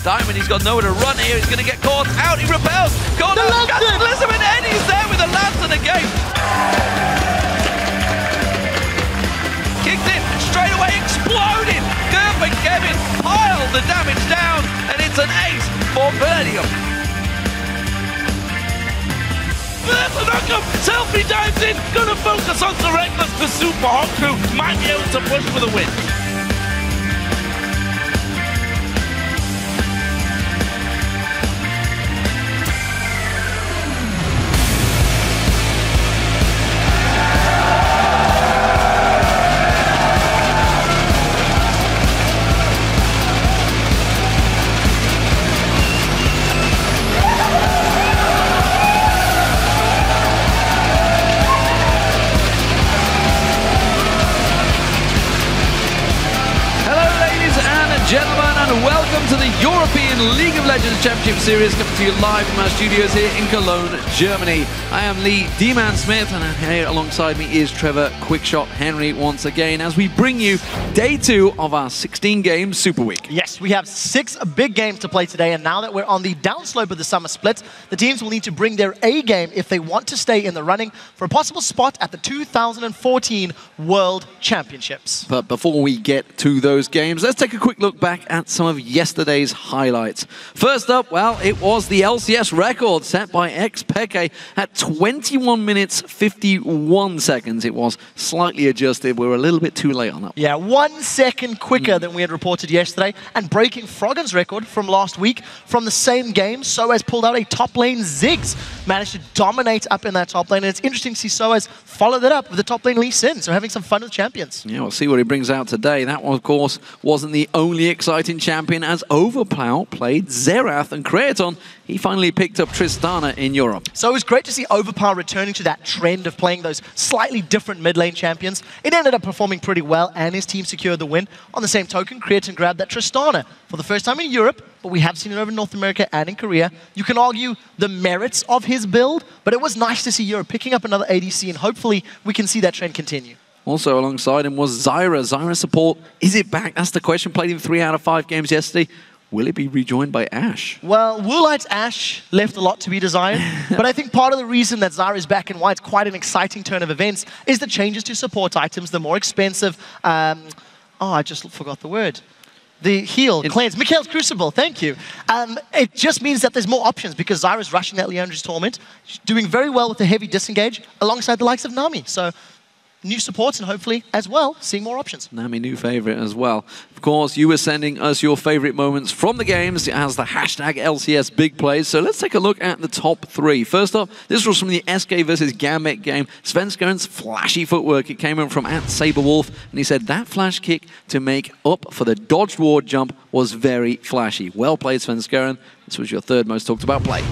Diamond, he's got nowhere to run here. He's going to get caught out. He repels. Caught out. Elizabeth Eddie's there with a lantern again. Kicked in, straight away exploding. Gurp and Kevin piled the damage down, and it's an ace for fredy. There's a knock-up! Selfie dives in, gonna focus on the Reckless. The Super Hot crew might be able to push for the win. Gentlemen, and welcome to the European League of Legends Championship Series, coming to you live from our studios here in Cologne, Germany. I am Lee D-Man Smith, and here alongside me is Trevor Quickshot Henry once again, as we bring you day 2 of our 16-game Super Week. Yes, we have 6 big games to play today, and now that we're on the downslope of the summer split, the teams will need to bring their A game if they want to stay in the running for a possible spot at the 2014 World Championships. But before we get to those games, let's take a quick look back at some of yesterday's highlights. First up, well, it was the LCS record set by xPeke at 21 minutes 51 seconds. It was slightly adjusted. We were a little bit too late on that. Yeah, 1 second quicker than we had reported yesterday, and breaking Froggen's record from last week from the same game. Soaz pulled out a top lane Ziggs, managed to dominate up in that top lane, and it's interesting to see Soaz follow that up with the top lane Lee Sin, so having some fun with champions. Yeah, we'll see what he brings out today. That one, of course, wasn't the only exciting champion, as Overplow played Xerath, and Creaton, he finally picked up Tristana in Europe. So it was great to see Overpower returning to that trend of playing those slightly different mid lane champions. It ended up performing pretty well, and his team secured the win. On the same token, Creaton grabbed that Tristana for the first time in Europe, but we have seen it over in North America and in Korea. You can argue the merits of his build, but it was nice to see Europe picking up another ADC, and hopefully we can see that trend continue. Also alongside him was Zyra. Zyra support, is it back? That's the question. Played in 3 out of 5 games yesterday. Will it be rejoined by Ashe? Well, Woolite's Ashe left a lot to be desired, but I think part of the reason that Zyra is back and why it's quite an exciting turn of events is the changes to support items, the more expensive, I just forgot the word. The heal, cleanse, Mikhail's Crucible, thank you. It just means that there's more options because Zyra's rushing that Leandra's Torment, doing very well with the heavy disengage alongside the likes of Nami. So new supports and hopefully, as well, seeing more options. Nami, new favorite as well. Of course, you were sending us your favorite moments from the games as the hashtag LCS big plays. So let's take a look at the top 3. First up, this was from the SK versus Gambit game. Svenskeren's flashy footwork. It came in from @Saberwolf, and he said that flash kick to make up for the dodged ward jump was very flashy. Well played, Svenskeren. This was your 3rd most talked about play.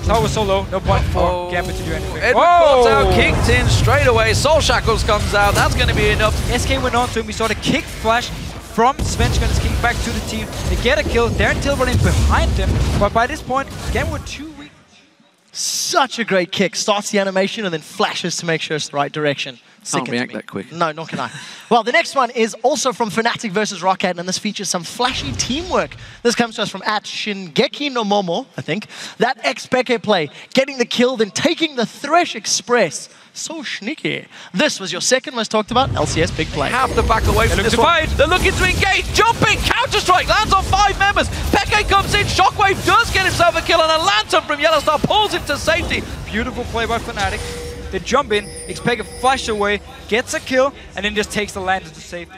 Tower was so low, no point for Gambit to do anything. Edward pops out, kicked in straight away. Soul Shackles comes out, that's going to be enough. SK went on to him, we saw the kick flash from Svenskeren, kick back to the team. They get a kill, Darren Till running behind them, but by this point, Gambit were too weak. Such a great kick, starts the animation and then flashes to make sure it's the right direction. Can't react that quick. No, nor can I. Well, the next one is also from Fnatic versus Rocket, and this features some flashy teamwork. This comes to us from @Shingeki no Momo, I think. That xPeke play, getting the kill, then taking the Thresh Express. So sneaky. This was your 2nd most talked about LCS big play. They have to back away from this one. They're looking to engage, jumping, Counter-Strike, lands on 5 members. Peke comes in, Shockwave does get himself a kill, and a lantern from Yellowstar pulls him to safety. Beautiful play by Fnatic. They jump in, xPeke flash away, gets a kill, and then just takes the lantern to safety.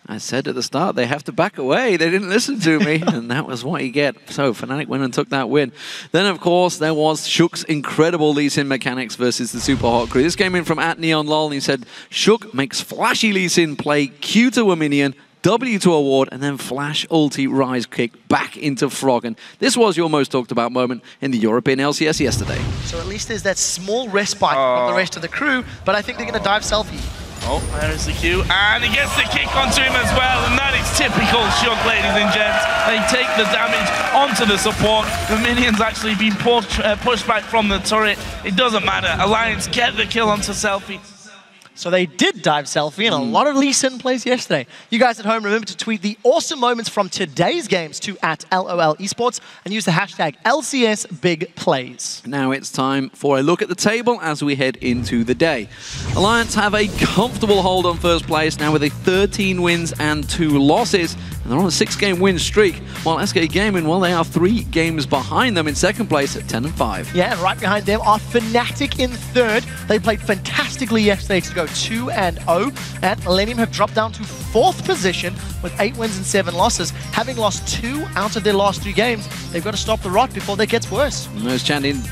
I said at the start, they have to back away. They didn't listen to me, and that was what you get. So Fnatic went and took that win. Then, of course, there was Shook's incredible Lee Sin mechanics versus the Super Hot crew. This came in from @NeonLol, and he said, Shook makes flashy Lee Sin play Q to a minion, W to a ward, and then flash ulti rise kick back into Froggen. This was your most talked about moment in the European LCS yesterday. So at least there's that small respite from the rest of the crew, but I think they're going to dive selfie. Oh, there is the Q, and he gets the kick onto him as well, and that is typical Shook, ladies and gents. They take the damage onto the support. The minions actually being pushed back from the turret. It doesn't matter. Alliance get the kill onto Selfie. So they did dive selfie and a lot of Lee Sin plays yesterday. You guys at home, remember to tweet the awesome moments from today's games to @LOL Esports and use the hashtag LCSBigPlays. Now it's time for a look at the table as we head into the day. Alliance have a comfortable hold on first place now with a 13 wins and 2 losses. And they're on a 6-game win streak, while SK Gaming, well, they are 3 games behind them in second place at 10 and 5. Yeah, and right behind them are Fnatic in third. They played fantastically yesterday to go 2-0, and Millennium have dropped down to 4th position with 8 wins and 7 losses. Having lost 2 out of their last 3 games, they've got to stop the rot before that gets worse. And those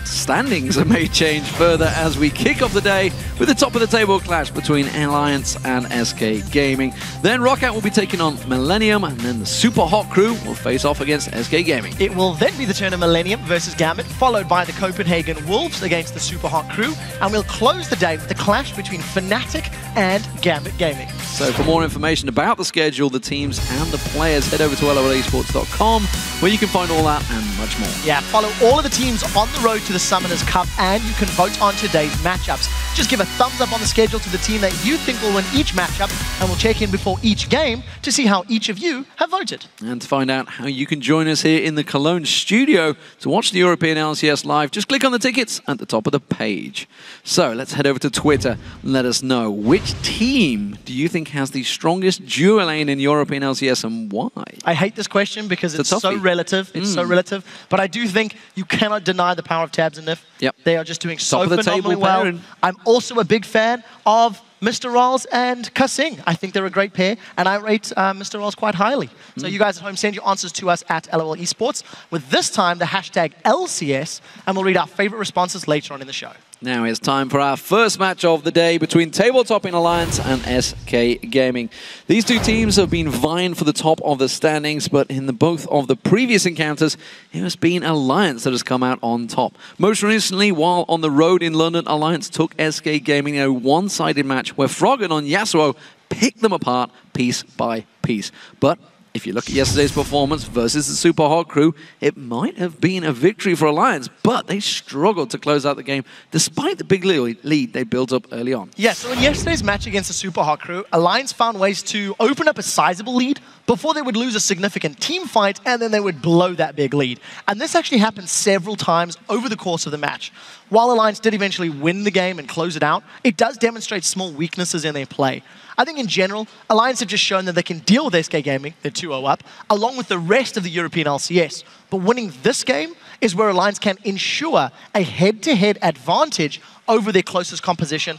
standings may change further as we kick off the day with the top of the table clash between Alliance and SK Gaming. Then Rockout will be taking on Millennium, and then the Super Hot crew will face off against SK Gaming. It will then be the turn of Millennium versus Gambit, followed by the Copenhagen Wolves against the Super Hot crew, and we'll close the day with the clash between Fnatic and Gambit Gaming. So for more information about the schedule, the teams and the players, head over to lolesports.com, where you can find all that and much more. Yeah, follow all of the teams on the road to the Summoners Cup, and you can vote on today's matchups. Just give a thumbs up on the schedule to the team that you think will win each matchup, and we'll check in before each game to see how each of you have voted. And to find out how you can join us here in the Cologne studio to watch the European LCS live, just click on the tickets at the top of the page. So let's head over to Twitter and let us know, which team do you think has the strongest duo lane in European LCS and why? I hate this question because it's so relative. It's so relative. But I do think you cannot deny the power of Tabzz and Nyph. Yep. They are just doing so phenomenally well. I'm also a big fan of Mr. Rolls and Kasing. I think they're a great pair, and I rate Mr. Rolls quite highly. So you guys at home, send your answers to us at LOL Esports with this time the hashtag LCS, and we'll read our favorite responses later on in the show. Now it's time for our first match of the day between Tabletop in Alliance and SK Gaming. These two teams have been vying for the top of the standings, but in both of the previous encounters, it has been Alliance that has come out on top. Most recently, while on the road in London, Alliance took SK Gaming in a one-sided match where Froggen on Yasuo picked them apart piece by piece. But if you look at yesterday's performance versus the Super Hot crew, it might have been a victory for Alliance, but they struggled to close out the game despite the big lead they built up early on. Yeah, so in yesterday's match against the Super Hot crew, Alliance found ways to open up a sizable lead before they would lose a significant team fight, and then they would blow that big lead. And this actually happened several times over the course of the match. While Alliance did eventually win the game and close it out, it does demonstrate small weaknesses in their play. I think in general, Alliance have just shown that they can deal with SK Gaming, they're 2-0 up, along with the rest of the European LCS. But winning this game is where Alliance can ensure a head-to-head advantage over their closest competition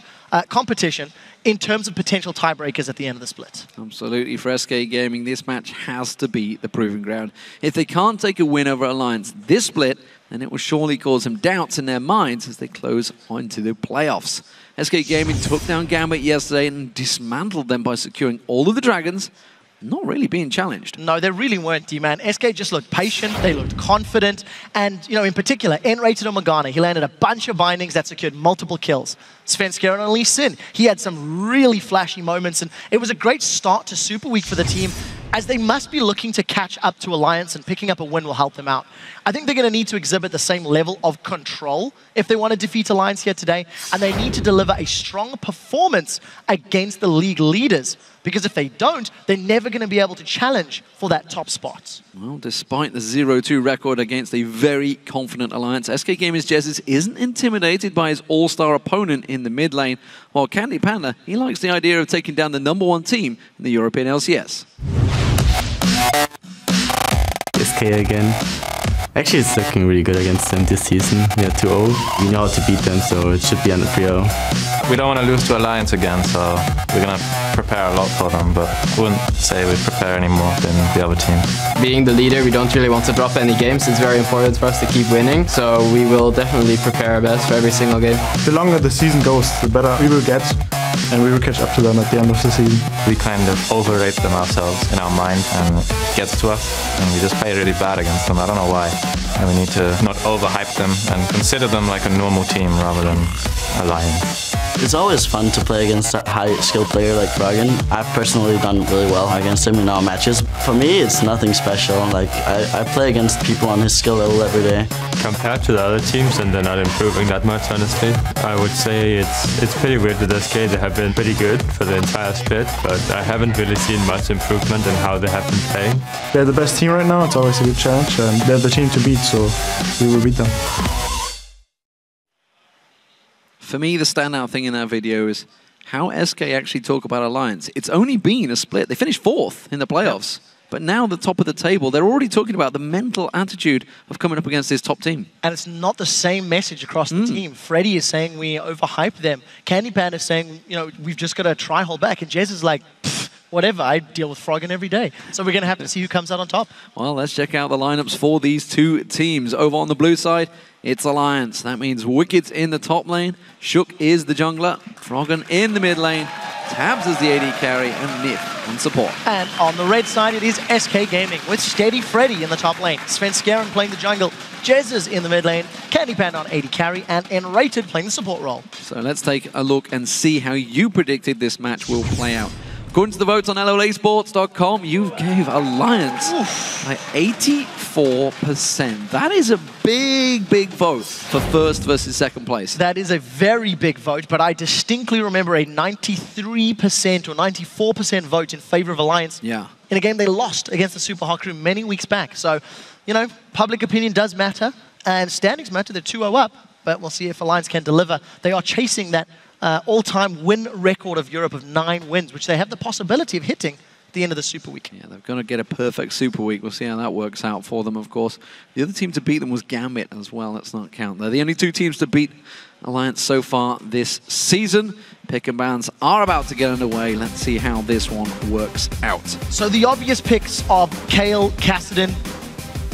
in terms of potential tiebreakers at the end of the split. Absolutely. For SK Gaming, this match has to be the proving ground. If they can't take a win over Alliance this split, then it will surely cause some doubts in their minds as they close onto the playoffs. SK Gaming took down Gambit yesterday and dismantled them by securing all of the dragons, not really being challenged. No, they really weren't, D-Man. SK just looked patient, they looked confident, and, you know, in particular, nRated on Morgana, he landed a bunch of bindings that secured multiple kills. Svenskeren on Lee Sin, he had some really flashy moments, and it was a great start to Super Week for the team, as they must be looking to catch up to Alliance, and picking up a win will help them out. I think they're going to need to exhibit the same level of control if they want to defeat Alliance here today, and they need to deliver a strong performance against the league leaders, because if they don't, they're never going to be able to challenge for that top spot. Well, despite the 0-2 record against a very confident Alliance, SK Gaming's Jesiz isn't intimidated by his all-star opponent in the mid lane, while CandyPanda, he likes the idea of taking down the #1 team in the European LCS. SK again. Actually, it's looking really good against them this season. We are 2-0. We know how to beat them, so it should be under 3-0. We don't want to lose to Alliance again, so we're going to prepare a lot for them, but I wouldn't say we prepare any more than the other team. Being the leader, we don't really want to drop any games. It's very important for us to keep winning, so we will definitely prepare our best for every single game. The longer the season goes, the better we will get, and we will catch up to them at the end of the season. We kind of overrate them ourselves in our mind, and it gets to us, and we just play really bad against them. I don't know why. And we need to not overhype them and consider them like a normal team rather than Alliance. It's always fun to play against a high-skilled player like Froggen. I've personally done really well against him in our matches. For me, it's nothing special. Like, I play against people on his skill level every day. Compared to the other teams, and they're not improving that much, honestly. I would say it's pretty weird with SK. They have been pretty good for the entire split, but I haven't really seen much improvement in how they have been playing. They're the best team right now. It's always a good challenge, and they're the team to beat, so we will beat them. For me, the standout thing in that video is how SK actually talk about Alliance. It's only been a split. They finished 4th in the playoffs. But now the top of the table, they're already talking about the mental attitude of coming up against this top team. And it's not the same message across the team. Fredy is saying we overhype them. CandyPanda is saying, you know, we've just got to try hold back. And Jesiz is like, whatever, I deal with Froggen every day. So we're going to have to see who comes out on top. Well, let's check out the lineups for these two teams. Over on the blue side, it's Alliance. That means Wickd's in the top lane, Shook is the jungler, Froggen in the mid lane, Tabzz is the AD carry, and Nyph on support. And on the red side, it is SK Gaming with Steady Fredy in the top lane, Svenskeren playing the jungle, Jesiz in the mid lane, CandyPanda on AD carry, and nRated playing the support role. So let's take a look and see how you predicted this match will play out. According to the votes on LOLasports.com, you gave Alliance by 84%. That is a big, big vote for first versus second place. That is a very big vote, but I distinctly remember a 93% or 94% vote in favor of Alliance in a game they lost against the Super Hot Crew many weeks back. So, you know, public opinion does matter, and standings matter. They're 2-0 up, but we'll see if Alliance can deliver. They are chasing that all-time win record of Europe of 9 wins, which they have the possibility of hitting at the end of the Super Week. Yeah, they're going to get a perfect Super Week. We'll see how that works out for them, of course. The other team to beat them was Gambit as well. Let's not count. They're the only 2 teams to beat Alliance so far this season. Pick and bans are about to get underway. Let's see how this one works out. So the obvious picks of Kale, Kassadin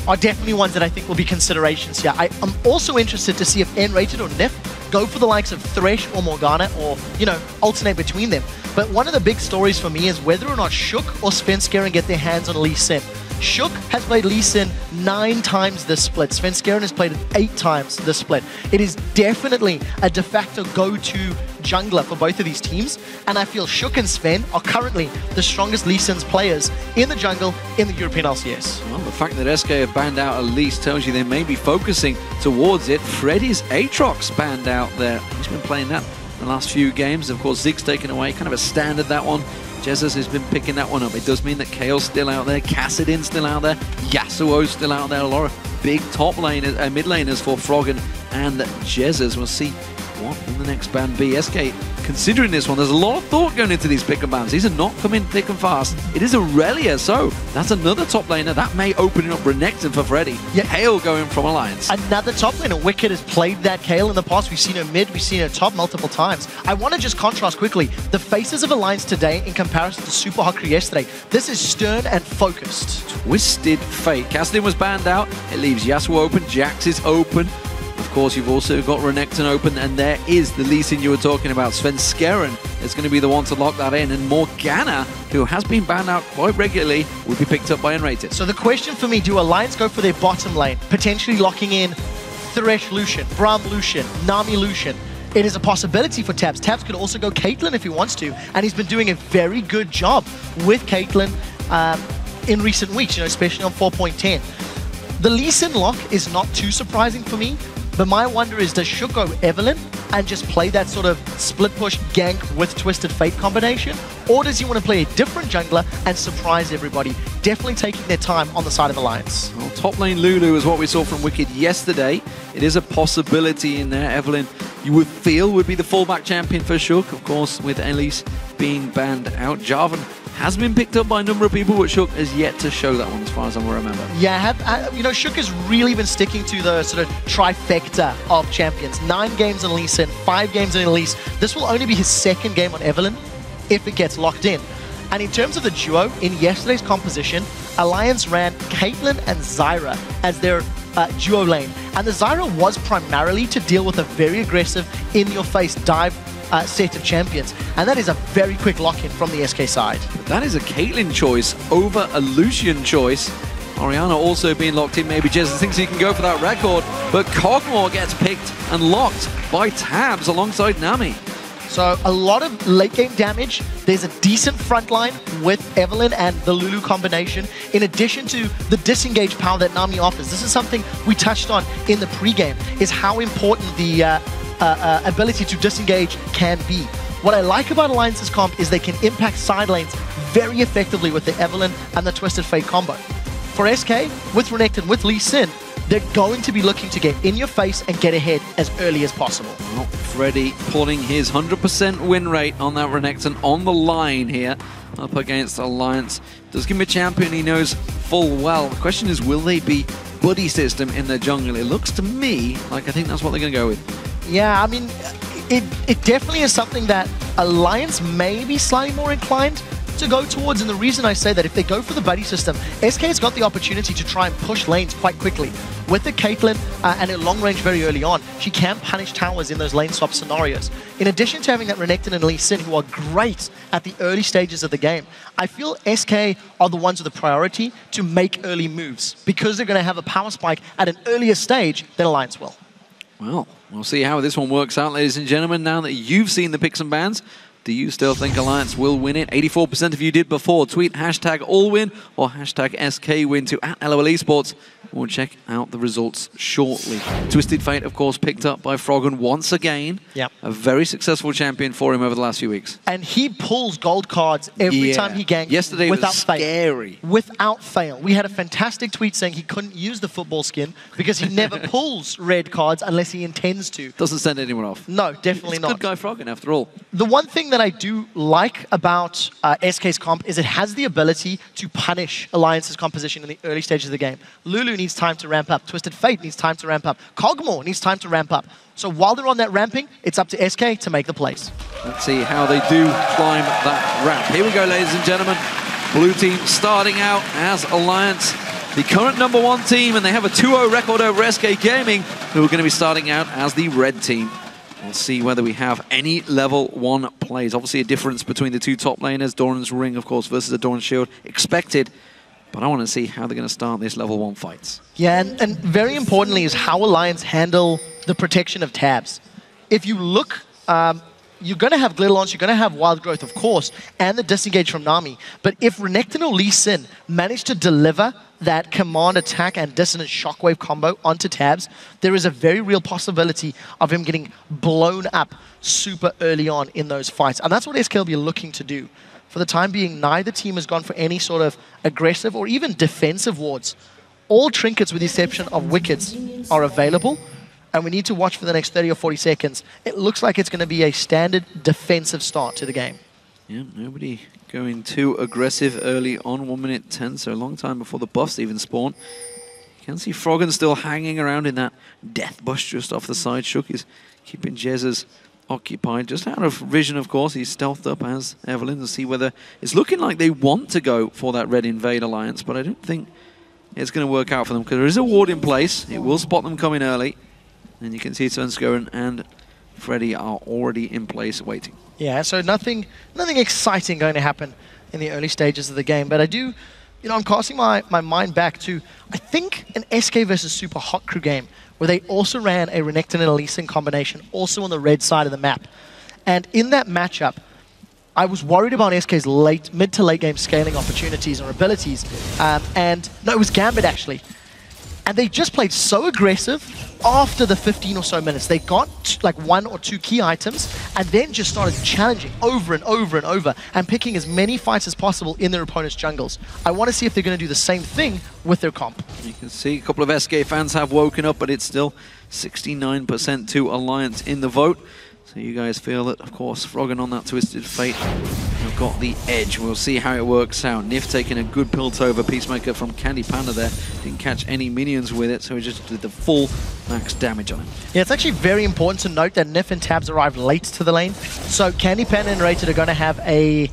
are definitely ones that I think will be considerations here. I am also interested to see if nRated or Nyph go for the likes of Thresh or Morgana, or, you know, alternate between them. But one of the big stories for me is whether or not Shook or Svenskeren get their hands on Lee Sin. Shook has played Lee Sin 9 times this split. Svenskeren has played it 8 times this split. It is definitely a de facto go-to jungler for both of these teams, and I feel Shook and Sven are currently the strongest Lee Sin's players in the jungle in the European LCS. Well, the fact that SK have banned out Ilyas tells you they may be focusing towards it. Fredy's Aatrox banned out there. He's been playing that the last few games. Of course, Zig's taken away, kind of a standard, that one. Jesiz has been picking that one up. It does mean that Kale's still out there, Kassadin's still out there, Yasuo's still out there. A lot of big top laners, mid laners for Froggen and Jesiz. We'll see what will the next ban be. SK, considering this one, there's a lot of thought going into these pick and bans. These are not coming thick and fast. It is Aurelia, so that's another top laner. That may open up Renekton for Fredy. Kale going from Alliance. Another top laner. Wickd has played that Kale in the past. We've seen her mid, we've seen her top multiple times. I want to just contrast quickly the faces of Alliance today in comparison to Super Hot Crew yesterday. This is stern and focused. Twisted Fate. Kassadin was banned out. It leaves Yasuo open, Jax is open. Of course, you've also got Renekton open, and there is the Lee Sin you were talking about. Svenskeren is going to be the one to lock that in, and Morgana, who has been banned out quite regularly, will be picked up by nRated. So the question for me, do Alliance go for their bottom lane, potentially locking in Thresh Lucian, Braum Lucian, Nami Lucian? It is a possibility for Tabzz. Tabzz could also go Caitlyn if he wants to, and he's been doing a very good job with Caitlyn in recent weeks, you know, especially on 4.10. The Lee Sin lock is not too surprising for me. But my wonder is, does Shook go Evelynn and just play that sort of split push gank with Twisted Fate combination? Or does he want to play a different jungler and surprise everybody? Definitely taking their time on the side of Alliance. Well, top lane Lulu is what we saw from Wickd yesterday. It is a possibility in there. Evelynn, you would feel, would be the fallback champion for Shook. Of course, with Ilyas being banned out. Jarvan has been picked up by a number of people, but Shook has yet to show that one as far as I remember. Yeah, you know, Shook has really been sticking to the sort of trifecta of champions. 9 games on Lee Sin, 5 games on Ilyas. This will only be his 2nd game on Evelynn if it gets locked in. And in terms of the duo, in yesterday's composition, Alliance ran Caitlyn and Zyra as their duo lane. And the Zyra was primarily to deal with a very aggressive, in-your-face dive set of champions, and that is a very quick lock-in from the SK side. But that is a Caitlyn choice over a Lucian choice. Orianna also being locked in. Maybe Jesiz thinks he can go for that record, but Kog'Maw gets picked and locked by Tabzz alongside Nami. So a lot of late game damage. There's a decent front line with Evelynn and the Lulu combination, in addition to the disengage power that Nami offers. This is something we touched on in the pregame, is how important the ability to disengage can be. What I like about Alliance's comp is they can impact side lanes very effectively with the Evelynn and the Twisted Fate combo. For SK, with Renekton, with Lee Sin, they're going to be looking to get in your face and get ahead as early as possible. Well, Fredy putting his 100% win rate on that Renekton on the line here, up against Alliance. Does give him a champion he knows full well. The question is, will they be buddy system in their jungle? It looks to me like I think that's what they're going to go with. Yeah, I mean, it definitely is something that Alliance may be slightly more inclined to go towards, and the reason I say that, if they go for the buddy system, SK has got the opportunity to try and push lanes quite quickly. With the Caitlyn and her long range very early on, she can punish towers in those lane swap scenarios. In addition to having that Renekton and Lee Sin, who are great at the early stages of the game, I feel SK are the ones with the priority to make early moves, because they're going to have a power spike at an earlier stage than Alliance will. Well, we'll see how this one works out, ladies and gentlemen. Now that you've seen the picks and bans, do you still think Alliance will win it? 84% of you did before. Tweet hashtag AllWin or hashtag SKWin to @LOL Esports. We'll check out the results shortly. Twisted Fate, of course, picked up by Froggen once again. Yep. A very successful champion for him over the last few weeks. And he pulls gold cards every time he ganks. Yesterday without was scary. Fail. Without fail. We had a fantastic tweet saying he couldn't use the football skin because he never pulls red cards unless he intends to. Doesn't send anyone off. No, definitely not. Good guy Froggen, after all. The one thing that I do like about SK's comp is it has the ability to punish Alliance's composition in the early stages of the game. Lulu needs time to ramp up. Twisted Fate needs time to ramp up. Kog'Maw needs time to ramp up. So while they're on that ramping, it's up to SK to make the plays. Let's see how they do climb that ramp. Here we go, ladies and gentlemen. Blue team starting out as Alliance, the current #1 team, and they have a 2-0 record over SK Gaming, who are going to be starting out as the red team. We'll see whether we have any level 1 plays. Obviously a difference between the two top laners. Doran's Ring, of course, versus a Doran's Shield. Expected. But I want to see how they're going to start this level 1 fights. Yeah, and very importantly is how Alliance handle the protection of Tabzz. If you look, you're going to have Glitter Launch, you're going to have Wild Growth, of course, and the disengage from Nami. But if Renekton or Lee Sin manage to deliver that command attack and dissonant shockwave combo onto Tabzz, there is a very real possibility of him getting blown up super early on in those fights. And that's what SK will be looking to do. For the time being, neither team has gone for any sort of aggressive or even defensive wards. All trinkets, with the exception of Wickid's, are available, and we need to watch for the next 30 or 40 seconds. It looks like it's going to be a standard defensive start to the game. Yeah, nobody going too aggressive early on, 1 minute 10, so a long time before the buffs even spawn. You can see Froggen still hanging around in that death bush just off the side. Shook is keeping Jesiz occupied, just out of vision, of course. He's stealthed up as Evelynn to see whether it's looking like they want to go for that red invade alliance, but I don't think it's going to work out for them because there is a ward in place. It will spot them coming early, and you can see Svenskeren and Fredy are already in place waiting. Yeah, so nothing exciting going to happen in the early stages of the game, but I do, I'm casting my mind back to, I think, an SK versus Super Hot Crew game where they also ran a Renekton and a Lee Sin combination, also on the red side of the map. And in that matchup, I was worried about SK's mid to late game scaling opportunities or abilities. No, it was Gambit, actually. And they just played so aggressive after the 15 or so minutes. They got like 1 or 2 key items and then just started challenging over and over and over and picking as many fights as possible in their opponent's jungles. I want to see if they're going to do the same thing with their comp. You can see a couple of SK fans have woken up, but it's still 69% to Alliance in the vote. So you guys feel that, of course, Froggen on that Twisted Fate have got the edge. We'll see how it works out. Nyph taking a good pilt over Peacemaker from CandyPanda there. Didn't catch any minions with it, so he just did the full max damage on him. Yeah, it's actually very important to note that Nyph and Tabzz arrived late to the lane. So CandyPanda and nRated are going to have a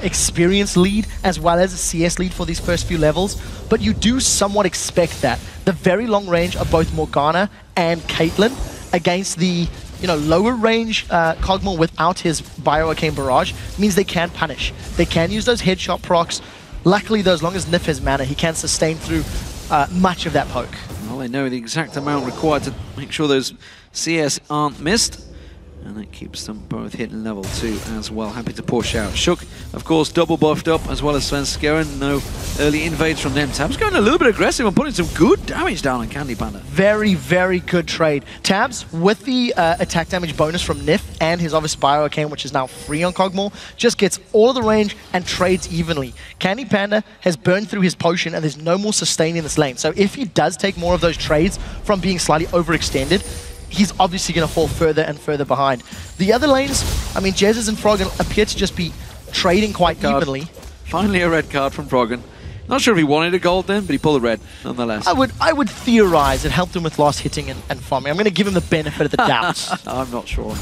experience lead as well as a CS lead for these first few levels. But you do somewhat expect that. The very long range of both Morgana and Caitlyn against the lower range Kog'Maw without his Bioarcane Barrage means they can punish. They can use those headshot procs. Luckily, though, as long as Nyph has mana, he can sustain through much of that poke. Well, they know the exact amount required to make sure those CS aren't missed. And it keeps them both hitting level 2 as well. Happy to push out. Shook, of course, double buffed up, as well as Svenskeren. No early invades from them. Tabzz going a little bit aggressive and putting some good damage down on CandyPanda. Very, very good trade. Tabzz, with the attack damage bonus from Nyph and his obvious Bio-Arcane, which is now free on Kog'Maw, just gets all of the range and trades evenly. CandyPanda has burned through his potion and there's no more sustain in this lane. So if he does take more of those trades from being slightly overextended, he's obviously going to fall further and further behind. The other lanes, I mean, Jesiz and Froggen appear to just be trading quite evenly. Finally a red card from Froggen. Not sure if he wanted a gold then, but he pulled a red nonetheless. I would theorize it helped him with last hitting and farming. I'm going to give him the benefit of the doubt. I'm not sure.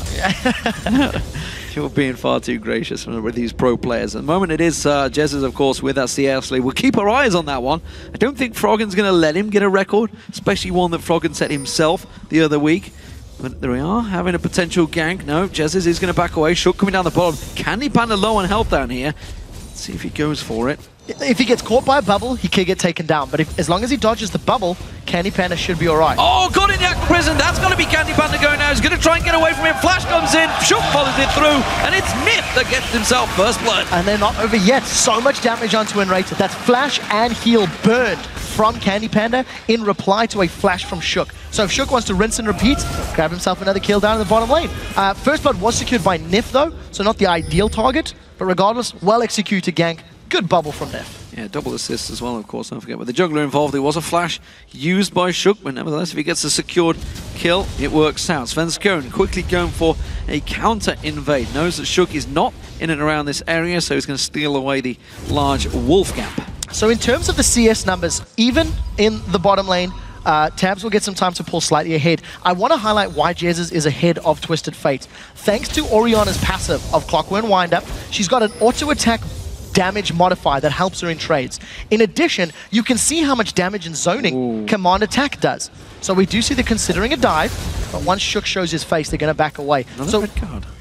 You're being far too gracious with these pro players. At the moment it is Jesiz, of course, with that CS lead. We'll keep our eyes on that one. I don't think Froggen's going to let him get a record, especially one that Froggen set himself the other week. But there we are, having a potential gank. No, Jesiz is going to back away. Shook coming down the bottom. CandyPanda low on health down here. Let's see if he goes for it. If he gets caught by a bubble, he could get taken down. But as long as he dodges the bubble, CandyPanda should be alright. Oh, got in the prison. That's going to be CandyPanda going now. He's going to try and get away from him. Flash comes in. Shook follows it through. And it's Nyph that gets himself first blood. And they're not over yet. So much damage onto nRated. That's flash and heal burned from CandyPanda in reply to a flash from Shook. So if Shook wants to rinse and repeat, grab himself another kill down in the bottom lane. First blood was secured by Nyph though, so not the ideal target. But regardless, well executed gank. Good bubble from Nyph. Yeah, double assists as well, of course, don't forget. With the juggler involved, there was a flash used by Shook, but nevertheless, if he gets a secured kill, it works out. Svenskeren quickly going for a counter-invade. Knows that Shook is not in and around this area, so he's going to steal away the large wolf gap. So in terms of the CS numbers, even in the bottom lane, Tabzz will get some time to pull slightly ahead. I want to highlight why Jesiz is ahead of Twisted Fate. Thanks to Orianna's passive of Clockwork Wind-Up, she's got an auto-attack damage modifier that helps her in trades. In addition, you can see how much damage and zoning command attack does. So we do see they're considering a dive, but once Shook shows his face, they're going to back away. So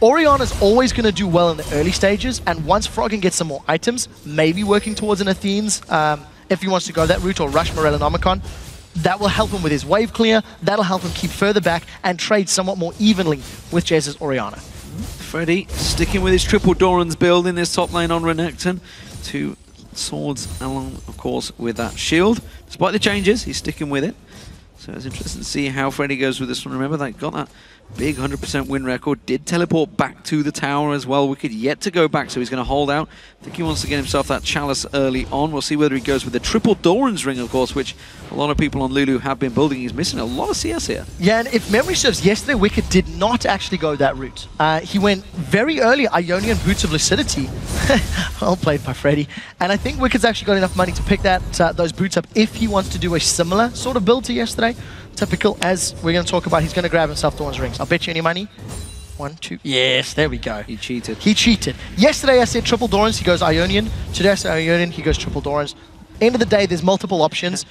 Orianna's always going to do well in the early stages, and once Froggen gets some more items, maybe working towards an Athene's, if he wants to go that route, or rush Morellonomicon, that will help him with his wave clear, that'll help him keep further back and trade somewhat more evenly with Jesiz Orianna. Fredy sticking with his triple Doran's build in this top lane on Renekton. 2 swords along, of course, with that shield. Despite the changes, he's sticking with it. So it's interesting to see how Fredy goes with this one. Remember, they got that big 100% win record. Did teleport back to the tower as well. Wickd yet to go back, so he's going to hold out. I think he wants to get himself that chalice early on. We'll see whether he goes with the triple Doran's ring, of course, which a lot of people on Lulu have been building. He's missing a lot of CS here. Yeah, and if memory serves, yesterday Wickd did not actually go that route. He went very early Ionian Boots of Lucidity. Well played by Fredy. And I think Wicked's actually got enough money to pick those boots up if he wants to do a similar sort of build to yesterday. Typical, as we're going to talk about, he's going to grab himself Dawn's rings. I'll bet you any money. 1, 2. Yes, there we go. He cheated. He cheated. Yesterday I said triple Doran's, he goes Ionian. Today I say Ionian, he goes triple Doran's. End of the day, there's multiple options.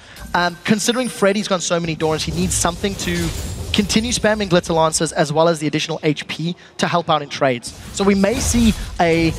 Considering Fredy's got so many Doran's, he needs something to continue spamming Glitter Lancers as well as the additional HP to help out in trades. So we may see a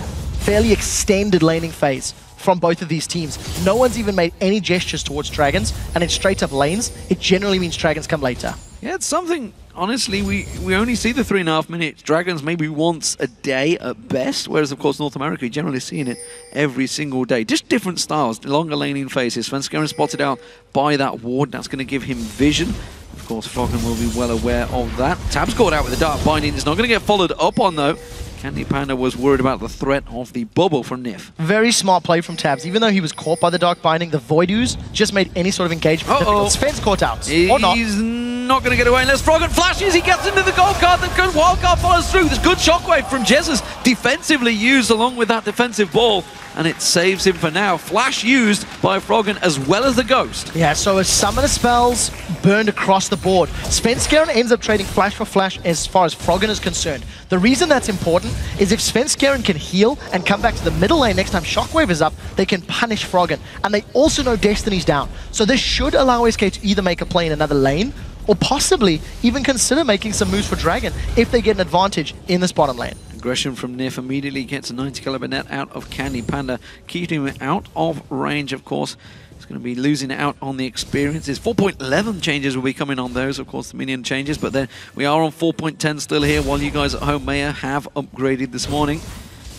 fairly extended laning phase from both of these teams. No one's even made any gestures towards dragons, and in straight up lanes, it generally means dragons come later. Yeah, it's something, honestly, we only see the 3.5 minute dragons maybe once a day at best, whereas of course North America, you're generally seeing it every single day. Just different styles, longer laning phases. Svenskeren spotted out by that ward, that's going to give him vision. Of course, Froggen will be well aware of that. Tabzz caught out with the Dark Binding, it's not going to get followed up on though. CandyPanda was worried about the threat of the bubble from Nyph. Very smart play from Tabzz. Even though he was caught by the Dark Binding, the Void Ooze just made any sort of engagement difficult. Sven's caught out. Or not. He's not going to get away unless Froggen flashes. He gets into the gold card. The good wild card follows through. There's good shockwave from Jesiz, defensively used along with that defensive ball. And it saves him for now. Flash used by Froggen as well as the Ghost. Yeah, so as summoner spells burned across the board. Svenskeren ends up trading flash for flash as far as Froggen is concerned. The reason that's important is if Svenskeren can heal and come back to the middle lane next time Shockwave is up, they can punish Froggen. And they also know Destiny's down. So this should allow SK to either make a play in another lane or possibly even consider making some moves for Dragon if they get an advantage in this bottom lane. Aggression from Nyph immediately gets a 90 caliber net out of CandyPanda, keeping him out of range, of course. He's going to be losing out on the experiences. 4.11 changes will be coming on those, of course, the minion changes. But then we are on 4.10 still here, while you guys at home may have upgraded this morning.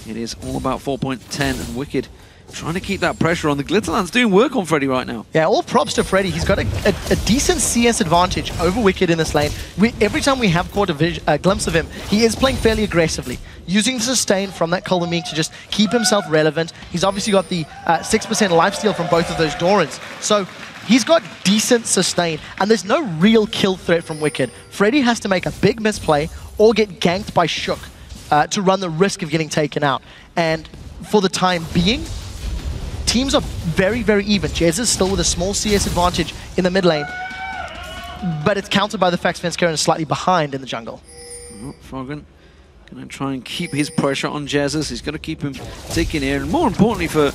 It is all about 4.10, and Wickd trying to keep that pressure on. The Glitterland's doing work on fredy right now. Yeah, all props to fredy. He's got a decent CS advantage over Wickd in this lane. Every time we have caught a glimpse of him, he is playing fairly aggressively, using the sustain from that Colombic to just keep himself relevant. He's obviously got the 6% lifesteal from both of those Dorans. So he's got decent sustain, and there's no real kill threat from Wickd. fredy has to make a big misplay or get ganked by Shook to run the risk of getting taken out. And for the time being, teams are very, very even. Jesiz is still with a small CS advantage in the mid lane, but it's countered by the fact Svenskeren is slightly behind in the jungle. Froggen going to try and keep his pressure on Jesiz. He's going to keep him ticking here, and more importantly for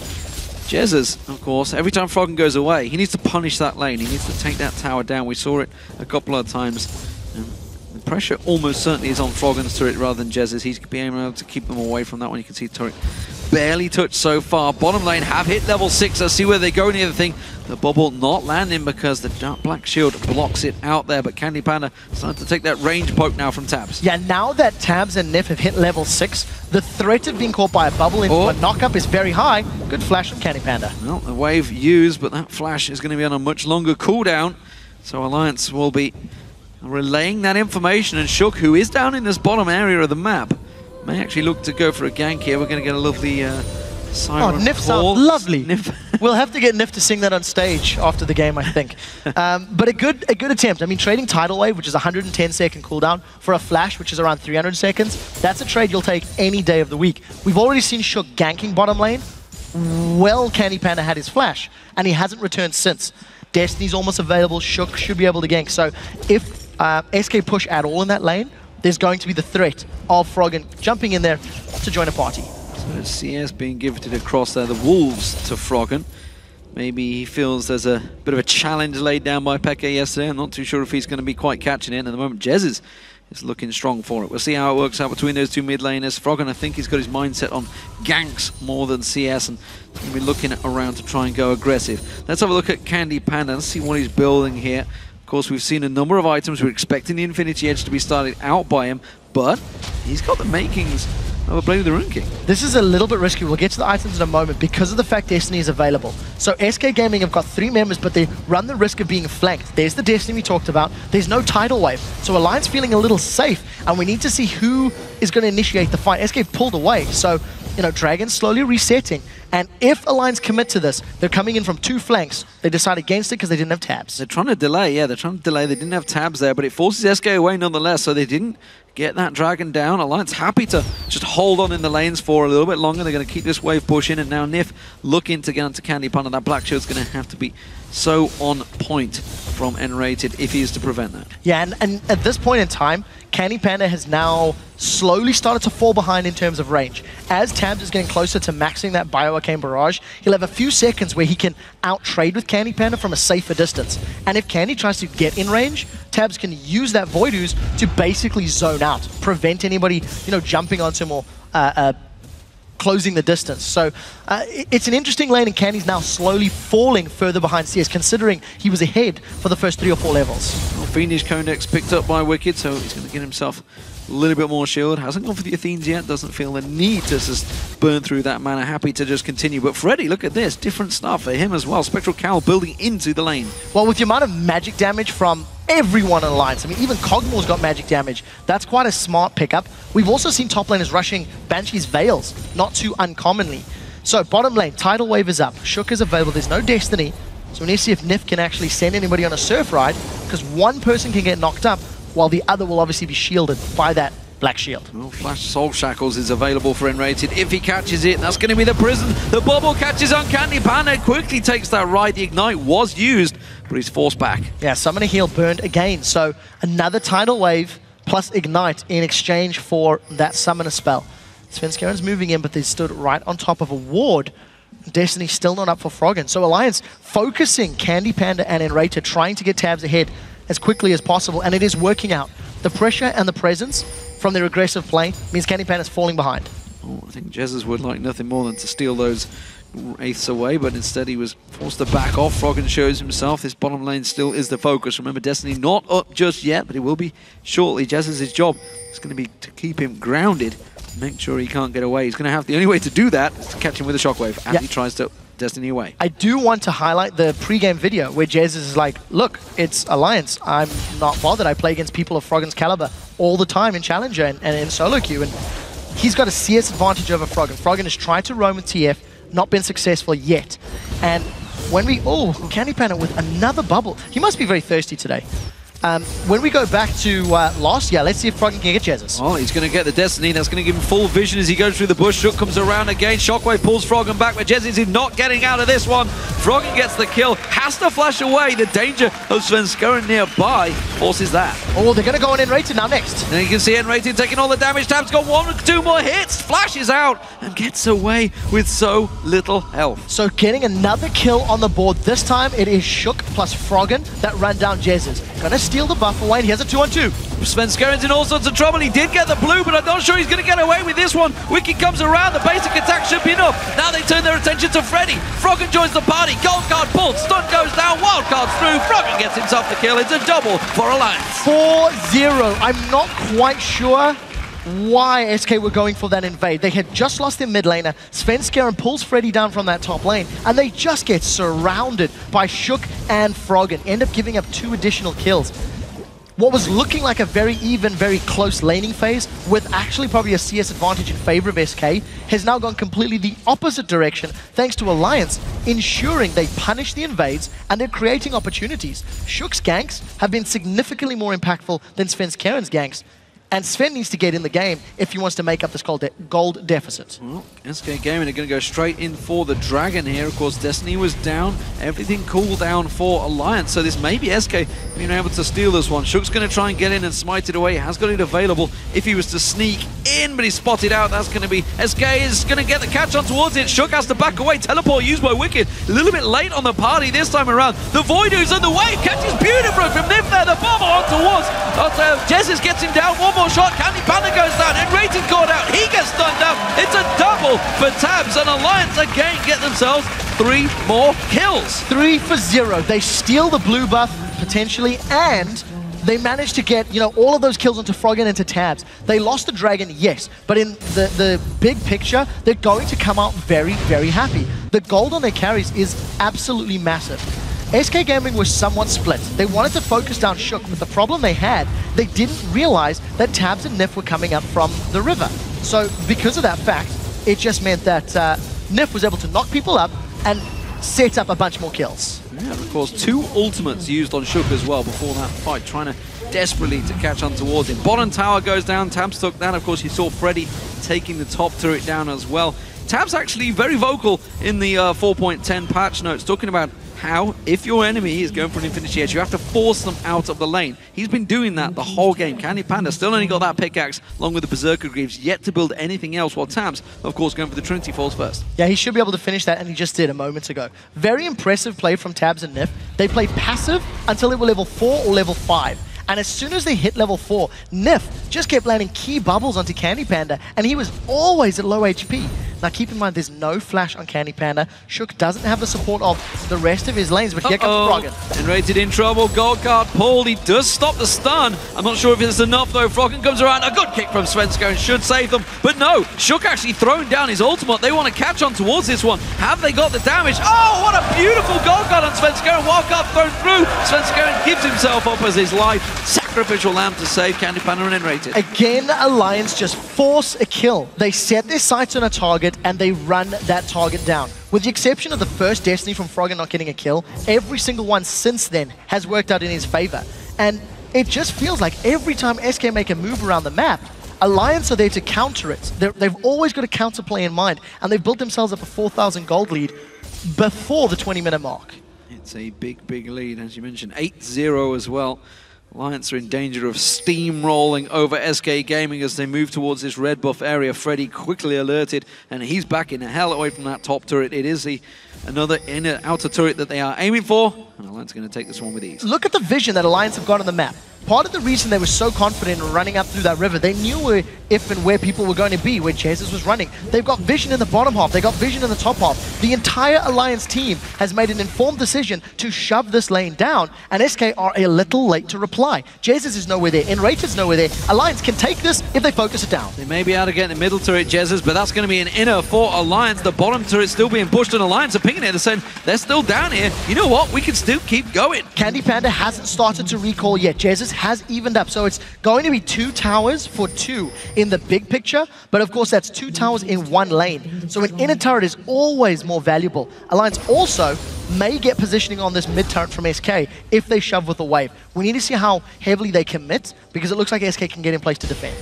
Jesiz, of course, every time Froggen goes away, he needs to punish that lane. He needs to take that tower down. We saw it a couple of times. The pressure almost certainly is on Froggen's turret rather than Jesiz. He's being able to keep them away from that one. You can see turret barely touched so far. Bottom lane have hit level 6. Let's see where they go near the thing. The bubble not landing because the dark black shield blocks it out there. But CandyPanda starting to take that range poke now from Tabzz. Yeah, now that Tabzz and Nyph have hit level 6, the threat of being caught by a bubble into a knockup is very high. Good flash from CandyPanda. Well, the wave used, but that flash is going to be on a much longer cooldown. So Alliance will be relaying that information, and Shook, who is down in this bottom area of the map, may actually look to go for a gank here. We're going to get a lovely siren. Oh, Nyph sounds lovely. We'll have to get Nyph to sing that on stage after the game, I think. But a good attempt. I mean, trading Tidal Wave, which is 110-second cooldown, for a flash, which is around 300 seconds, that's a trade you'll take any day of the week. We've already seen Shook ganking bottom lane. Well, CandyPanda had his flash, and he hasn't returned since. Destiny's almost available. Shook should be able to gank. So if SK push at all in that lane, there's going to be the threat of Froggen jumping in there to join a party. So CS being gifted across there, the Wolves to Froggen. Maybe he feels there's a bit of a challenge laid down by FLICKR yesterday. I'm not too sure if he's going to be quite catching it. And at the moment, Jesiz is looking strong for it. We'll see how it works out between those two mid laners. Froggen, I think he's got his mindset on ganks more than CS, and he's going to be looking around to try and go aggressive. Let's have a look at CandyPanda and see what he's building here. Of course, we've seen a number of items. We're expecting the Infinity Edge to be started out by him, but he's got the makings of a Blade of the Rune King. This is a little bit risky. We'll get to the items in a moment because of the fact Destiny is available. So SK Gaming have got 3 members, but they run the risk of being flanked. There's the Destiny we talked about. There's no Tidal Wave. So Alliance feeling a little safe, and we need to see who is going to initiate the fight. SK pulled away, so Dragon's slowly resetting. And if Alliance commit to this, they're coming in from 2 flanks. They decide against it because they didn't have Tabzz. They're trying to delay, yeah, they're trying to delay. They didn't have Tabzz there, but it forces SK away nonetheless, so they didn't get that Dragon down. Alliance happy to just hold on in the lanes for a little bit longer. They're going to keep this wave pushing, and now Nyph looking to get onto CandyPanda. That black shield's going to have to be so on point from nRated if he is to prevent that. Yeah, and at this point in time, CandyPanda has now slowly started to fall behind in terms of range. As Tabzz is getting closer to maxing that Bioarcane Barrage, he'll have a few seconds where he can out-trade with CandyPanda from a safer distance. And if Candy tries to get in range, Tabzz can use that Void Ooze to basically zone out, prevent anybody, jumping onto him or closing the distance. So it's an interesting lane, and Candy's now slowly falling further behind CS, considering he was ahead for the first 3 or 4 levels. Well, Fiendish Codex picked up by Wickd, so he's going to get himself a little bit more shield. Hasn't gone for the Athenes yet, doesn't feel the need to just burn through that mana. Happy to just continue. But fredy, look at this, different stuff for him as well. Spectral Cowl building into the lane. Well, with the amount of magic damage from everyone in Alliance, I mean, even Kog'Maw's got magic damage. That's quite a smart pickup. We've also seen top laners rushing Banshee's Veils, not too uncommonly. So bottom lane, Tidal Wave is up. Shook is available. There's no Destiny. So we need to see if Nyph can actually send anybody on a surf ride, because one person can get knocked up, while the other will obviously be shielded by that black shield. Well, Flash Soul Shackles is available for nRated. If he catches it, that's going to be the prison. The bubble catches on CandyPanda, quickly takes that ride. The Ignite was used, but he's forced back. Yeah, Summoner Heal burned again. So another Tidal Wave plus Ignite in exchange for that Summoner spell. Svenskeren's moving in, but they stood right on top of a ward. Destiny still not up for Froggen. So Alliance focusing CandyPanda and nRated, trying to get Tabzz ahead as quickly as possible, and it is working out. The pressure and the presence from their aggressive play means CandyPanda is falling behind. Oh, I think Jesiz would like nothing more than to steal those eighths away, but instead he was forced to back off. Froggen shows himself. This bottom lane still is the focus. Remember, Destiny not up just yet, but it will be shortly. Jeziz's job is going to be to keep him grounded, make sure he can't get away. He's going to have the only way to do that is to catch him with a shockwave as he tries to Destiny away. I do want to highlight the pre-game video where Jesiz is like, look, it's Alliance. I'm not bothered. I play against people of Froggen's caliber all the time in Challenger and in solo queue. And he's got a CS advantage over Froggen. Froggen has tried to roam with TF, not been successful yet. And when we... Oh, CandyPanda with another bubble. He must be very thirsty today. When we go back to last year, let's see if Froggen can get Jesiz. Oh, he's going to get the Destiny. That's going to give him full vision as he goes through the bush. Shook comes around again. Shockwave pulls Froggen back, but Jesiz is not getting out of this one. Froggen gets the kill. Has to flash away. The danger of Svenskeren nearby forces that. Oh, they're going to go on nRated now next. And you can see nRated taking all the damage. Tabzz got 1 or 2 more hits. Flashes out and gets away with so little health. So getting another kill on the board. This time it is Shook plus Froggen that ran down Jesiz. Gonna steal the buff away, and he has a 2-on-2. Svenskeren's in all sorts of trouble. He did get the blue, but I'm not sure he's going to get away with this one. Wickd comes around. The basic attack should be enough. Now they turn their attention to Fredy. Froggen joins the party. Gold card pulled. Stun goes down. Wild card's through. Froggen gets himself the kill. It's a double for Alliance. 4-0. I'm not quite sure why SK were going for that invade. They had just lost their mid laner. Svenskeren pulls Fredy down from that top lane, and they just get surrounded by Shook and Froggen. End up giving up 2 additional kills. What was looking like a very even, very close laning phase with actually probably a CS advantage in favor of SK has now gone completely the opposite direction thanks to Alliance ensuring they punish the invades and they're creating opportunities. Shook's ganks have been significantly more impactful than Svenskeren's ganks. And Sven needs to get in the game if he wants to make up this gold deficit. Well, SK Gaming are going to go straight in for the Dragon here. Of course, Destiny was down. Everything cooled down for Alliance. So this may be SK being able to steal this one. Shook's going to try and get in and smite it away. He has got it available if he was to sneak in, but he's spotted out. That's going to be... SK is going to get the catch on towards it. Shook has to back away. Teleport used by Wickd. A little bit late on the party this time around. The Voidoo's on the way. Catches beautifully from Nyph there. The bomber on towards. Jesiz gets him down. One more shot. CandyPanda goes down. nRated caught out. He gets stunned down. It's a double for Tabzz, and Alliance again get themselves 3 more kills. 3 for 0. They steal the blue buff potentially, and they managed to get, all of those kills onto Froggen and to Tabzz. They lost the Dragon, yes, but in the big picture, they're going to come out very, very happy. The gold on their carries is absolutely massive. SK Gaming was somewhat split. They wanted to focus down Shook, but the problem they had, they didn't realize that Tabzz and Nyph were coming up from the river. So because of that fact, it just meant that Nyph was able to knock people up and set up a bunch more kills. Yeah, of course, 2 ultimates used on Shook as well before that fight, trying to desperately to catch on towards him. Bottom tower goes down, Tabzz took that. Of course, you saw Fredy taking the top turret down as well. Tabzz actually very vocal in the 4.10 patch notes, talking about how, if your enemy is going for an Infinity Edge, you have to force them out of the lane. He's been doing that the whole game. CandyPanda still only got that pickaxe along with the Berserker Greaves, yet to build anything else, while Tabzz, of course, going for the Trinity Falls first. Yeah, he should be able to finish that, and he just did a moment ago. Very impressive play from Tabzz and Nyph. They played passive until they were level 4 or level 5. And as soon as they hit level 4, Nyph just kept landing key bubbles onto CandyPanda, and he was always at low HP. Now keep in mind, there's no flash on CandyPanda. Shook doesn't have the support of the rest of his lanes, but here comes Froggen. nRated in trouble, gold card pulled. He does stop the stun. I'm not sure if it's enough though. Froggen comes around, a good kick from Svenskeren should save them. But no, Shook actually throwing down his ultimate. They want to catch on towards this one. Have they got the damage? Oh, what a beautiful gold card on Svenskeren. Wild card thrown through. Svenskeren gives himself up as his life. Sacrificial lamb to save CandyPanda and nRated. Again, Alliance just force a kill. They set their sights on a target and they run that target down. With the exception of the first Destiny from Froggen not getting a kill, every single one since then has worked out in his favor. And it just feels like every time SK make a move around the map, Alliance are there to counter it. They've always got a counterplay in mind, and they've built themselves up a 4,000 gold lead before the 20-minute mark. It's a big, big lead, as you mentioned. 8-0 as well. Alliance are in danger of steamrolling over SK Gaming as they move towards this red buff area. Fredy quickly alerted, and he's back in hell away from that top turret. It is another outer turret that they are aiming for, and Alliance are going to take this one with ease. Look at the vision that Alliance have got on the map. part of the reason they were so confident in running up through that river, they knew if and where people were going to be, where Jesiz was running. They've got vision in the bottom half. They got vision in the top half. The entire Alliance team has made an informed decision to shove this lane down, and SK are a little late to reply. Jesiz is nowhere there. nRated's nowhere there. Alliance can take this if they focus it down. They may be able to get the middle turret, Jesiz, but that's going to be an inner for Alliance. The bottom turret still being pushed, and Alliance are pinging it. They're saying they're still down here. You know what? We can still keep going. CandyPanda hasn't started to recall yet. Jesiz has evened up, so it's going to be 2 towers for 2 in the big picture, but of course that's 2 towers in 1 lane. So an inner turret is always more valuable. Alliance also may get positioning on this mid turret from SK if they shove with a wave. We need to see how heavily they commit, because it looks like SK can get in place to defend.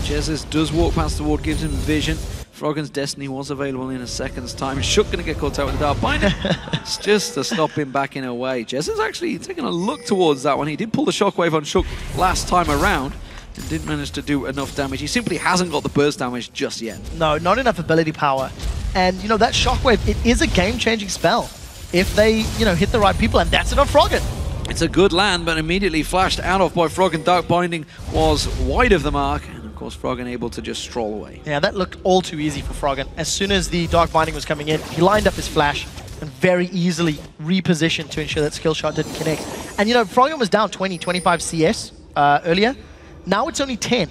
Jesiz does walk past the ward, gives him vision. Froggen's Destiny was available in a second's time. Shook going to get caught out with the Dark Binding. It's just to stop him backing away. Jesiz actually taking a look towards that one. He did pull the shockwave on Shook last time around and didn't manage to do enough damage. He simply hasn't got the burst damage just yet. No, not enough ability power. And, you know, that shockwave, it is a game-changing spell if they, you know, hit the right people, and that's it on Froggen. It's a good land, but immediately flashed out of by Froggen. Dark Binding was wide of the mark. Of course, Froggen able to just stroll away. Yeah, that looked all too easy for Froggen. As soon as the Dark Binding was coming in, he lined up his flash and very easily repositioned to ensure that skill shot didn't connect. And you know, Froggen was down 20, 25 CS earlier. Now it's only 10.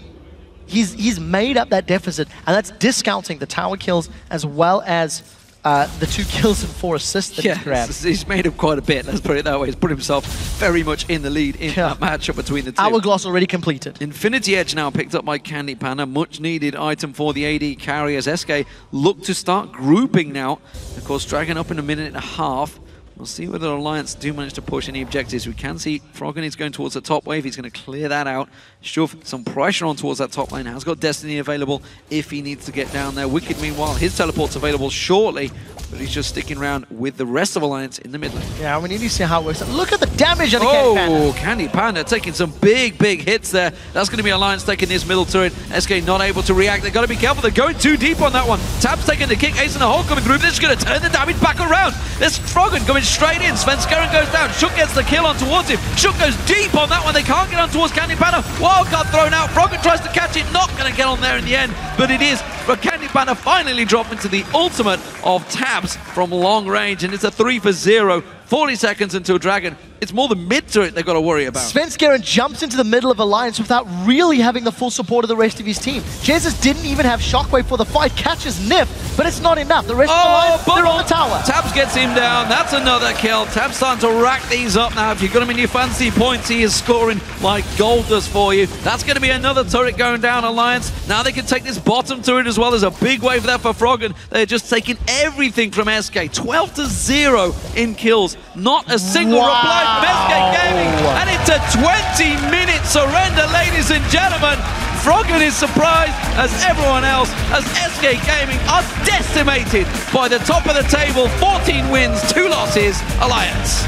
He's made up that deficit, and that's discounting the tower kills as well as the 2 kills and 4 assists that he's grabbed. He's made up quite a bit, let's put it that way. He's put himself very much in the lead in that matchup between the two. Hourglass already completed. Infinity Edge now picked up by CandyPanda. Much needed item for the AD carry as SK look to start grouping now. Of course, Dragon up in a minute and a half. We'll see whether Alliance do manage to push any objectives. We can see Froggen is going towards the top wave. He's going to clear that out. Shove some pressure on towards that top lane. Has got Destiny available if he needs to get down there. Wickd, meanwhile, his teleport's available shortly, but he's just sticking around with the rest of Alliance in the mid lane. Yeah, we need to see how it works. Look at the damage on the CandyPanda taking some big hits there. That's going to be Alliance taking this middle turret. SK not able to react. They've got to be careful. They're going too deep on that one. Tabzz taking the kick. Ace and a hole coming through. This is going to turn the damage back around. There's Froggen coming straight in. Svenskeren goes down. Shook gets the kill on towards him. Shook goes deep on that one. They can't get on towards CandyPanda. Wildcard thrown out. Froggen tries to catch it. Not going to get on there in the end, but it is. But CandyPanda finally dropped into the ultimate of Tabzz from long range, and it's a 3 for 0. 40 seconds until Dragon. It's more the mid turret they've got to worry about. Svenskeren jumps into the middle of Alliance without really having the full support of the rest of his team. Jesiz didn't even have shockwave for the fight, catches Nyph, but it's not enough. The rest of Alliance, they're on the tower. Tabzz gets him down. That's another kill. Tabzz starting to rack these up now. If you've got him in your fancy points, he is scoring like gold does for you. That's going to be another turret going down, Alliance. Now they can take this bottom turret as well. There's a big wave there for Froggen. They're just taking everything from SK. 12 to 0 in kills. Not a single reply from SK Gaming. And it's a 20-minute surrender, ladies and gentlemen. Froggen is surprised, as everyone else, as SK Gaming are decimated by the top of the table. 14 wins, 2 losses, Alliance.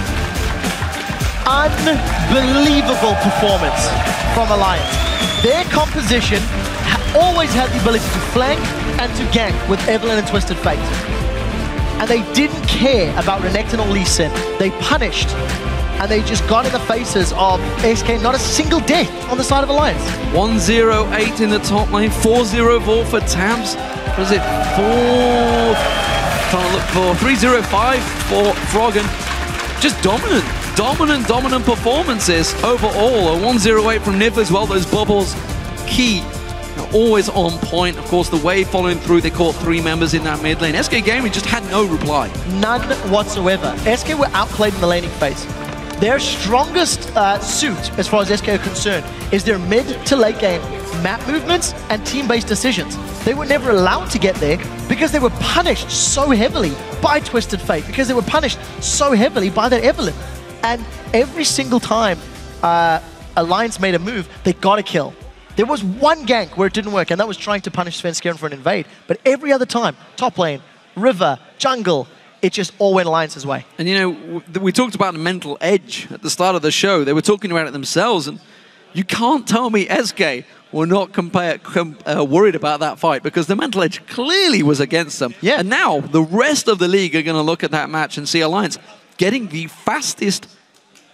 Unbelievable performance from Alliance. Their composition always had the ability to flank and to gank with Evelynn and Twisted Fate. And they didn't care about Renekton or Lee Sin. They punished, and they just got in the faces of SK. Not a single death on the side of Alliance. 108 in the top lane, 404 for Tabzz. What is it? 305 for Froggen. Just dominant performances overall. A 108 from Nyph as well. Those bubbles, key. Always on point. Of course, the wave following through, they caught 3 members in that mid lane. SK Gaming just had no reply. None whatsoever. SK were outplayed in the laning phase. Their strongest suit, as far as SK are concerned, is their mid to late game map movements and team-based decisions. They were never allowed to get there because they were punished so heavily by Twisted Fate, because they were punished so heavily by their Evelynn. And every single time Alliance made a move, they got a kill. There was one gank where it didn't work, and that was trying to punish Svenskeren for an invade. But every other time, top lane, river, jungle, it just all went Alliance's way. And you know, we talked about the mental edge at the start of the show. They were talking about it themselves, and you can't tell me SK were not worried about that fight, because the mental edge clearly was against them. Yeah. And now the rest of the league are going to look at that match and see Alliance getting the fastest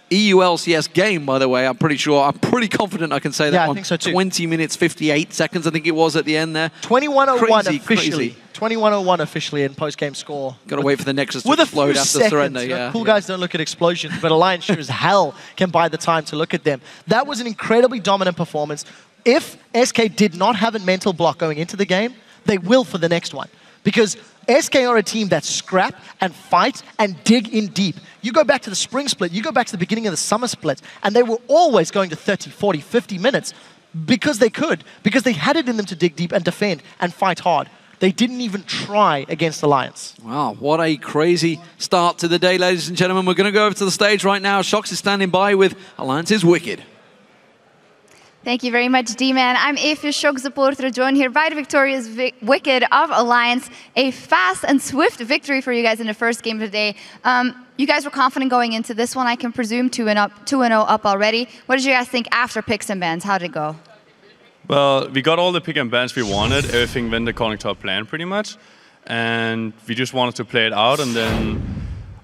EU LCS game, by the way. I'm pretty confident I can say that yeah, one. I think so too. 20 minutes, 58 seconds, I think it was at the end there. 21:01 officially. Crazy. 21:01 officially in post-game score. Got to wait for the Nexus to with explode a after seconds. surrender. Yeah. Cool guys don't look at explosions, but Alliance sure as hell can buy the time to look at them. That was an incredibly dominant performance. If SK did not have a mental block going into the game, they will for the next one. Because SK are a team that scrap and fight and dig in deep. You go back to the spring split, you go back to the beginning of the summer split, and they were always going to 30, 40, 50 minutes because they could, because they had it in them to dig deep and defend and fight hard. They didn't even try against Alliance. Wow, what a crazy start to the day, ladies and gentlemen. We're going to go over to the stage right now. Shox is standing by with Alliance's Wickd. Thank you very much, D-Man. I'm Nyph, your Shock supporter, joined here by the victorious Wickd of Alliance. A fast and swift victory for you guys in the first game of the day. You guys were confident going into this one, I can presume, 2-0 up already. What did you guys think after picks and bans? How did it go? Well, we got all the pick and bans we wanted. Everything went according to our plan, pretty much. And we just wanted to play it out. And then,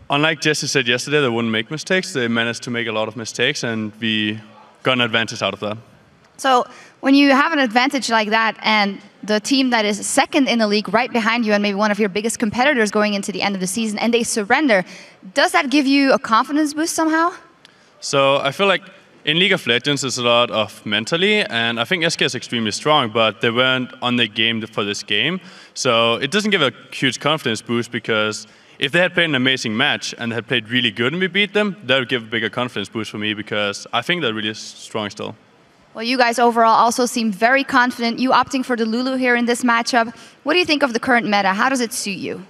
unlike Jesiz said yesterday, they wouldn't make mistakes. They managed to make a lot of mistakes, and we got an advantage out of that. So when you have an advantage like that and the team that is second in the league right behind you and maybe one of your biggest competitors going into the end of the season and they surrender, does that give you a confidence boost somehow? So I feel like in League of Legends it's a lot of mentally, and I think SK is extremely strong, but they weren't on their game for this game. So it doesn't give a huge confidence boost, because if they had played an amazing match and had played really good and we beat them, that would give a bigger confidence boost for me, because I think they're really strong still. Well, you guys overall also seem very confident. You opting for the Lulu here in this matchup. What do you think of the current meta? How does it suit you?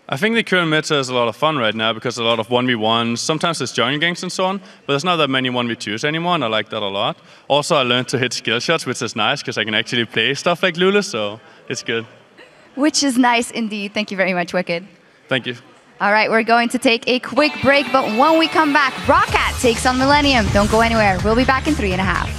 I think the current meta is a lot of fun right now, because a lot of 1v1s, sometimes there's jungle ganks and so on, but there's not that many 1v2s anymore, and I like that a lot. Also, I learned to hit skill shots, which is nice, because I can actually play stuff like Lulu, so it's good. Which is nice indeed. Thank you very much, Wickd. Thank you. All right, we're going to take a quick break, but when we come back, Roccat takes on Millennium. Don't go anywhere. We'll be back in 3.5.